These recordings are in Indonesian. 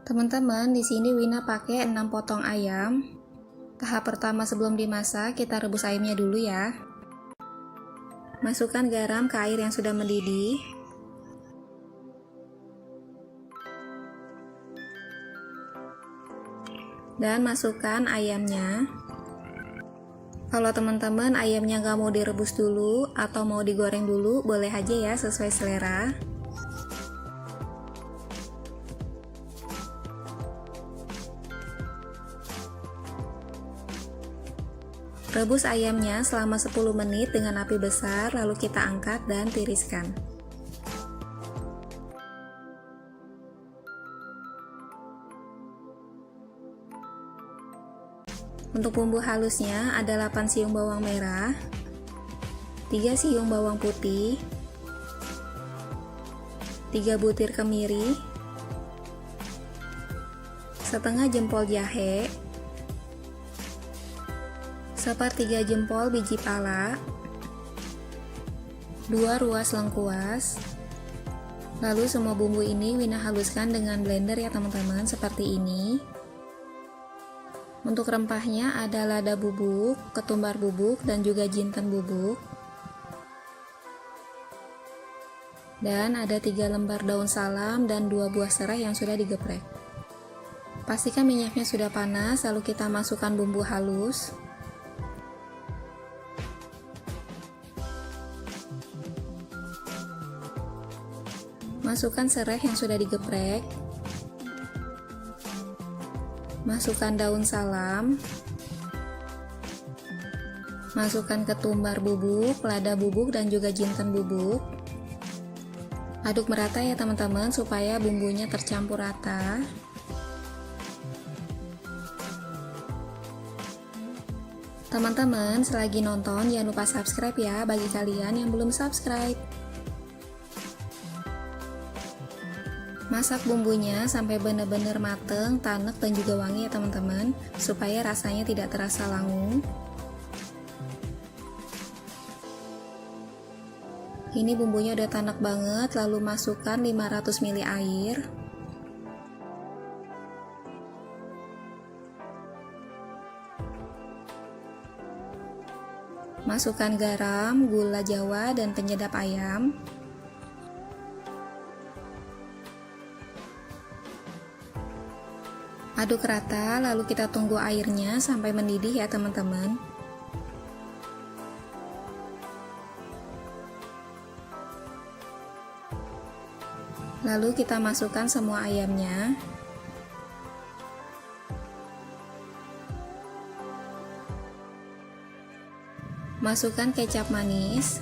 Teman-teman, di sini Wina pakai 6 potong ayam. Tahap pertama sebelum dimasak, kita rebus ayamnya dulu ya. Masukkan garam ke air yang sudah mendidih. Dan masukkan ayamnya. Kalau teman-teman ayamnya nggak mau direbus dulu atau mau digoreng dulu, boleh aja ya, sesuai selera. Rebus ayamnya selama 10 menit dengan api besar, lalu kita angkat dan tiriskan. Untuk bumbu halusnya ada 8 siung bawang merah, 3 siung bawang putih, 3 butir kemiri, setengah jempol jahe, sepertiga jempol biji pala, 2 ruas lengkuas. Lalu semua bumbu ini Wina haluskan dengan blender ya teman-teman, seperti ini. Untuk rempahnya ada lada bubuk, ketumbar bubuk, dan juga jinten bubuk. Dan ada 3 lembar daun salam dan 2 buah serai yang sudah digeprek. Pastikan minyaknya sudah panas, lalu kita masukkan bumbu halus. Masukkan serai yang sudah digeprek. Masukkan daun salam. Masukkan ketumbar bubuk, lada bubuk, dan juga jinten bubuk. Aduk merata ya teman-teman supaya bumbunya tercampur rata. Teman-teman, selagi nonton jangan lupa subscribe ya bagi kalian yang belum subscribe. Masak bumbunya sampai benar-benar mateng, tanek, dan juga wangi ya teman-teman, supaya rasanya tidak terasa langu. Ini bumbunya udah tanek banget, lalu masukkan 500 ml air. Masukkan garam, gula jawa, dan penyedap ayam. Aduk rata, lalu kita tunggu airnya sampai mendidih ya teman-teman. Lalu kita masukkan semua ayamnya. Masukkan kecap manis.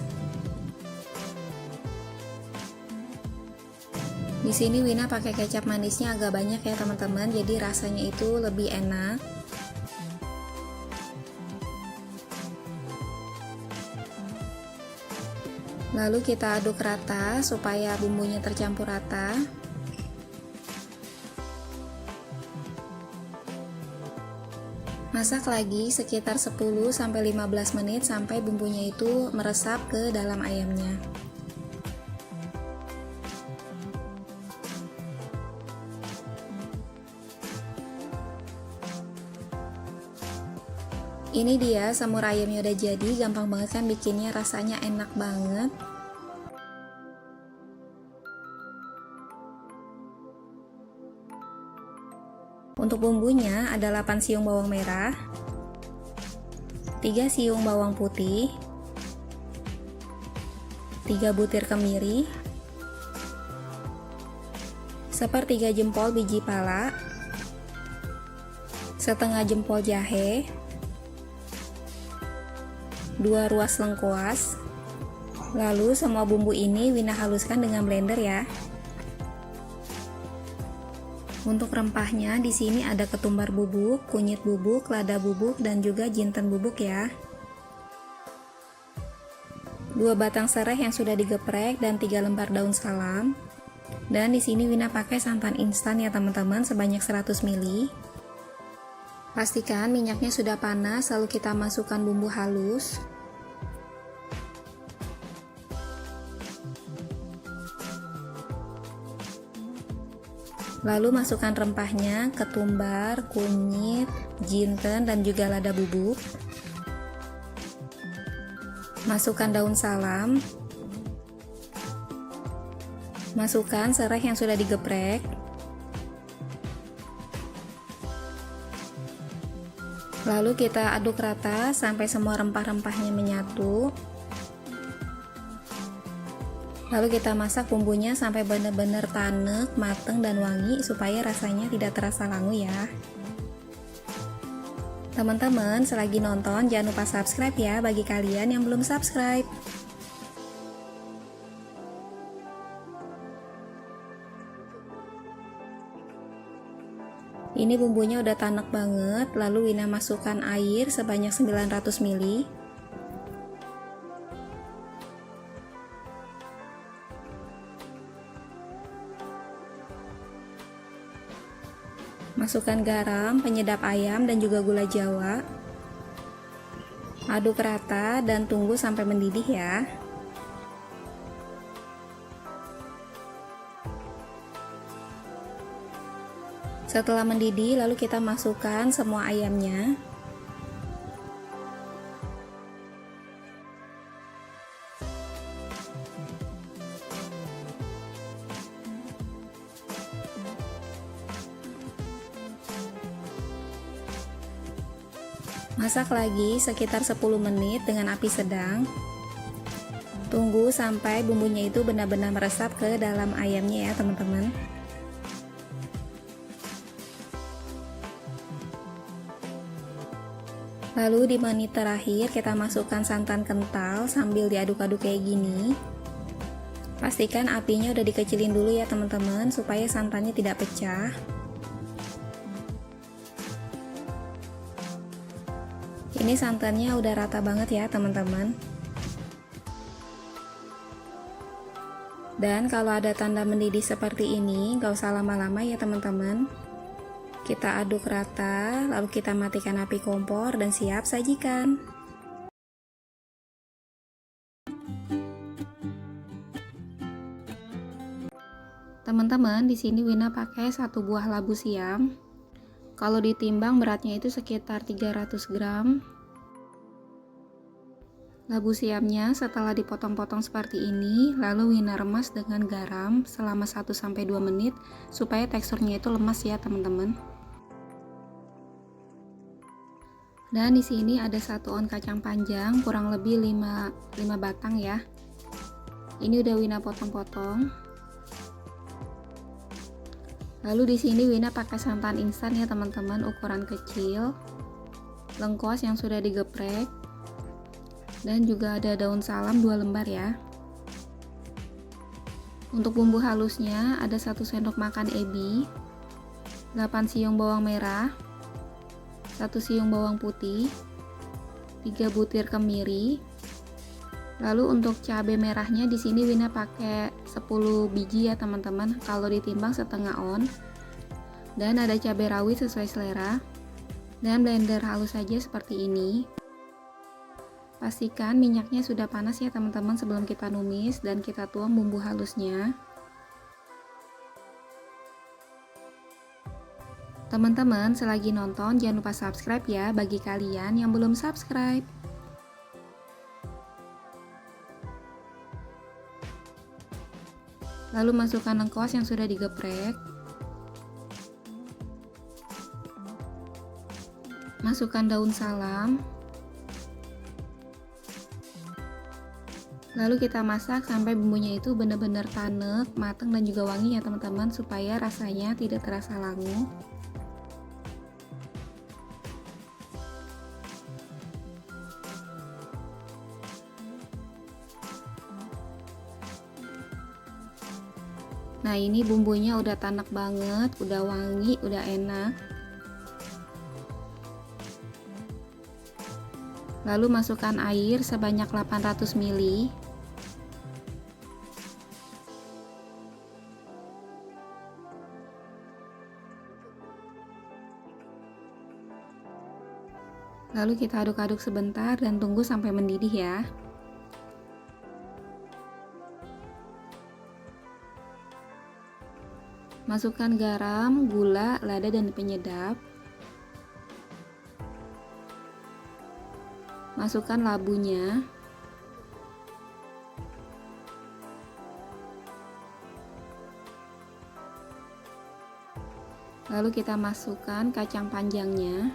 Di sini Wina pakai kecap manisnya agak banyak ya teman-teman, jadi rasanya itu lebih enak. Lalu kita aduk rata supaya bumbunya tercampur rata. Masak lagi sekitar 10-15 menit sampai bumbunya itu meresap ke dalam ayamnya. Ini dia semur ayamnya udah jadi, gampang banget kan bikinnya, rasanya enak banget. Untuk bumbunya ada 8 siung bawang merah, 3 siung bawang putih, 3 butir kemiri, sepertiga jempol biji pala, setengah jempol jahe, 2 ruas lengkuas. Lalu semua bumbu ini Wina haluskan dengan blender ya. Untuk rempahnya di sini ada ketumbar bubuk, kunyit bubuk, lada bubuk, dan juga jinten bubuk ya. 2 batang serai yang sudah digeprek dan 3 lembar daun salam. Dan di sini Wina pakai santan instan ya teman-teman, sebanyak 100 ml. Pastikan minyaknya sudah panas, lalu kita masukkan bumbu halus. Lalu masukkan rempahnya, ketumbar, kunyit, jinten, dan juga lada bubuk. Masukkan daun salam. Masukkan serai yang sudah digeprek. Lalu kita aduk rata sampai semua rempah-rempahnya menyatu. Lalu kita masak bumbunya sampai benar-benar tanek, mateng, dan wangi supaya rasanya tidak terasa langu ya. Teman-teman, selagi nonton jangan lupa subscribe ya bagi kalian yang belum subscribe. Ini bumbunya udah tanek banget, lalu Wina masukkan air sebanyak 900 ml. Masukkan garam, penyedap ayam, dan juga gula jawa. Aduk rata dan tunggu sampai mendidih ya. Setelah mendidih, lalu kita masukkan semua ayamnya. Masak lagi sekitar 10 menit dengan api sedang. Tunggu sampai bumbunya itu benar-benar meresap ke dalam ayamnya ya teman-teman. Lalu di menit terakhir kita masukkan santan kental sambil diaduk-aduk kayak gini. Pastikan apinya udah dikecilin dulu ya teman-teman supaya santannya tidak pecah. Ini santannya udah rata banget ya teman-teman. Dan kalau ada tanda mendidih seperti ini, gak usah lama-lama ya teman-teman. Kita aduk rata, lalu kita matikan api kompor dan siap sajikan. Teman-teman, di sini Wina pakai 1 buah labu siam. Kalau ditimbang beratnya itu sekitar 300 gram. Labu siamnya setelah dipotong-potong seperti ini, lalu Wina remas dengan garam selama 1-2 menit supaya teksturnya itu lemas ya teman-teman. Dan di sini ada 1 on kacang panjang, kurang lebih 5 batang ya. Ini udah Wina potong-potong. Lalu di sini Wina pakai santan instan ya teman-teman, ukuran kecil, lengkuas yang sudah digeprek, dan juga ada daun salam 2 lembar ya. Untuk bumbu halusnya ada 1 sendok makan ebi, 8 siung bawang merah, 1 siung bawang putih, 3 butir kemiri. Lalu untuk cabai merahnya di sini Wina pakai 10 biji ya teman-teman, kalau ditimbang setengah on. Dan ada cabai rawit sesuai selera. Dan blender halus saja seperti ini. Pastikan minyaknya sudah panas ya teman-teman sebelum kita numis dan kita tuang bumbu halusnya. Teman-teman, selagi nonton jangan lupa subscribe ya bagi kalian yang belum subscribe. Lalu masukkan lengkuas yang sudah digeprek. Masukkan daun salam. Lalu kita masak sampai bumbunya itu benar-benar tanek, matang, dan juga wangi ya teman-teman supaya rasanya tidak terasa langu. Nah ini bumbunya udah tanak banget, udah wangi, udah enak. Lalu masukkan air sebanyak 800 ml. Lalu kita aduk-aduk sebentar dan tunggu sampai mendidih ya. Masukkan garam, gula, lada, dan penyedap. Masukkan labunya. Lalu kita masukkan kacang panjangnya.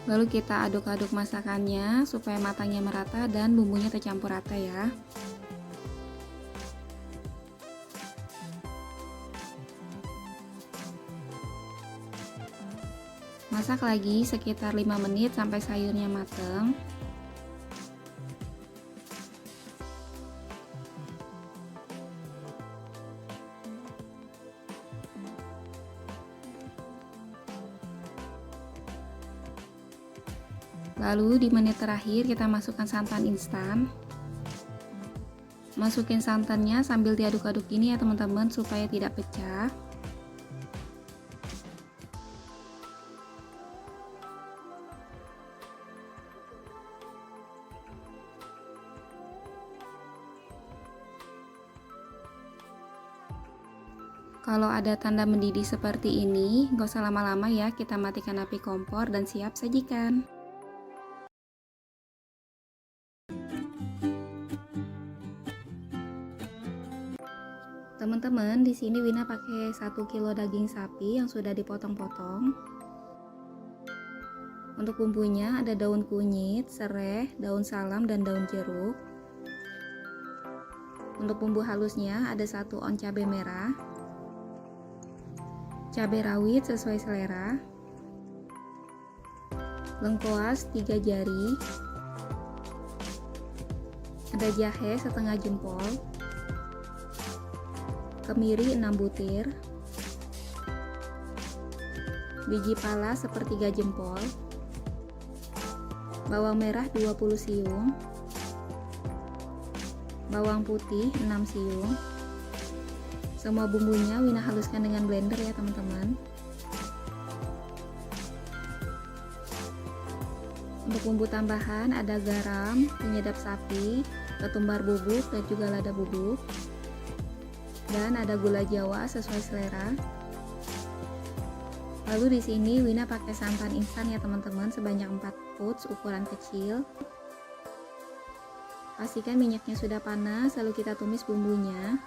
Lalu kita aduk-aduk masakannya supaya matangnya merata dan bumbunya tercampur rata ya. Masak lagi sekitar 5 menit sampai sayurnya matang. Lalu di menit terakhir kita masukkan santan instan. Masukin santannya sambil diaduk-aduk ini ya teman-teman supaya tidak pecah. Kalau ada tanda mendidih seperti ini, gak usah lama-lama ya, kita matikan api kompor dan siap sajikan. Teman-teman, di sini Wina pakai 1 kilo daging sapi yang sudah dipotong-potong. Untuk bumbunya ada daun kunyit, serai, daun salam, dan daun jeruk. Untuk bumbu halusnya ada 1 on cabai merah, cabai rawit sesuai selera, lengkuas 3 jari, ada jahe setengah jempol, kemiri 6 butir, biji pala sepertiga jempol, bawang merah 20 siung, bawang putih 6 siung. Semua bumbunya Wina haluskan dengan blender ya teman-teman. Untuk bumbu tambahan ada garam, penyedap sapi, ketumbar bubuk, dan juga lada bubuk. Dan ada gula Jawa sesuai selera. Lalu di sini Wina pakai santan instan ya teman-teman sebanyak 4 pouch ukuran kecil. Pastikan minyaknya sudah panas, lalu kita tumis bumbunya.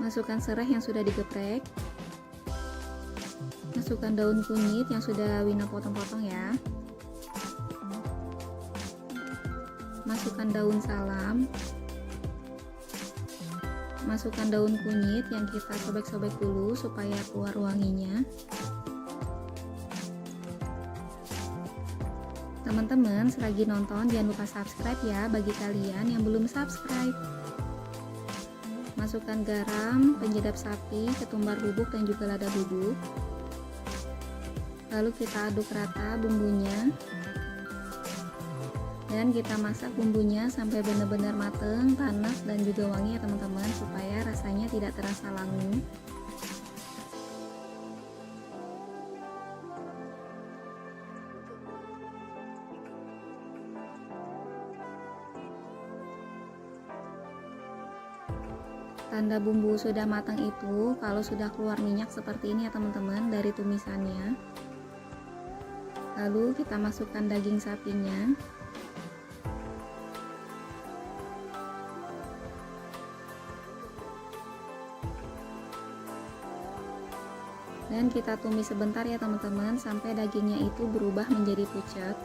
Masukkan serai yang sudah digeprek. Masukkan daun kunyit yang sudah Wina potong-potong ya. Masukkan daun salam. Masukkan daun kunyit yang kita sobek-sobek dulu supaya keluar wanginya. Teman-teman, selagi nonton jangan lupa subscribe ya bagi kalian yang belum subscribe. Masukkan garam, penyedap sapi, ketumbar bubuk, dan juga lada bubuk. Lalu kita aduk rata bumbunya. Dan kita masak bumbunya sampai benar-benar matang, panas, dan juga wangi ya teman-teman, supaya rasanya tidak terasa langu. Tanda bumbu sudah matang itu kalau sudah keluar minyak seperti ini ya teman-teman dari tumisannya. Lalu kita masukkan daging sapinya. Dan kita tumis sebentar ya teman-teman sampai dagingnya itu berubah menjadi pucat.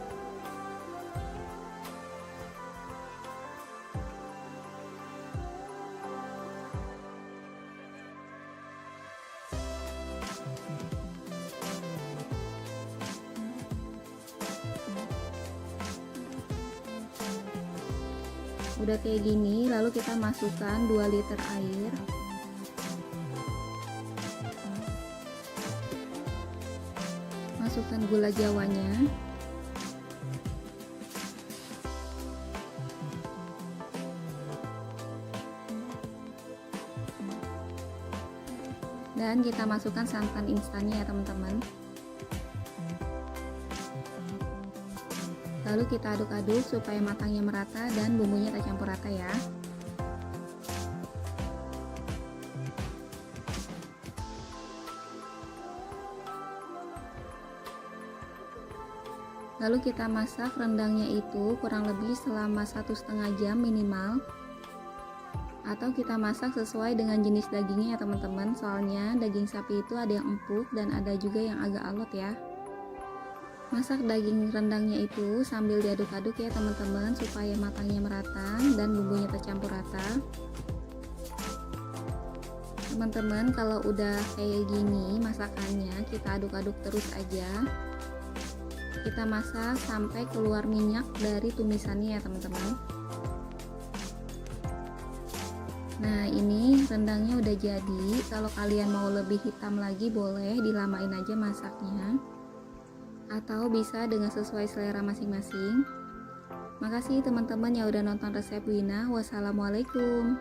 Udah kayak gini, lalu kita masukkan 2 liter air. Masukkan gula jawanya. Dan kita masukkan santan instannya ya teman-teman. Lalu kita aduk-aduk supaya matangnya merata dan bumbunya tercampur rata ya. Lalu kita masak rendangnya itu kurang lebih selama 1,5 jam minimal. Atau kita masak sesuai dengan jenis dagingnya ya teman-teman. Soalnya daging sapi itu ada yang empuk dan ada juga yang agak alot ya. Masak daging rendangnya itu sambil diaduk-aduk ya teman-teman, supaya matangnya merata dan bumbunya tercampur rata. Teman-teman, kalau udah kayak gini masakannya, kita aduk-aduk terus aja. Kita masak sampai keluar minyak dari tumisannya ya teman-teman. Nah, ini rendangnya udah jadi. Kalau kalian mau lebih hitam lagi boleh dilamain aja masaknya, atau bisa dengan sesuai selera masing-masing. Makasih teman-teman yang udah nonton resep Wina. Wassalamualaikum.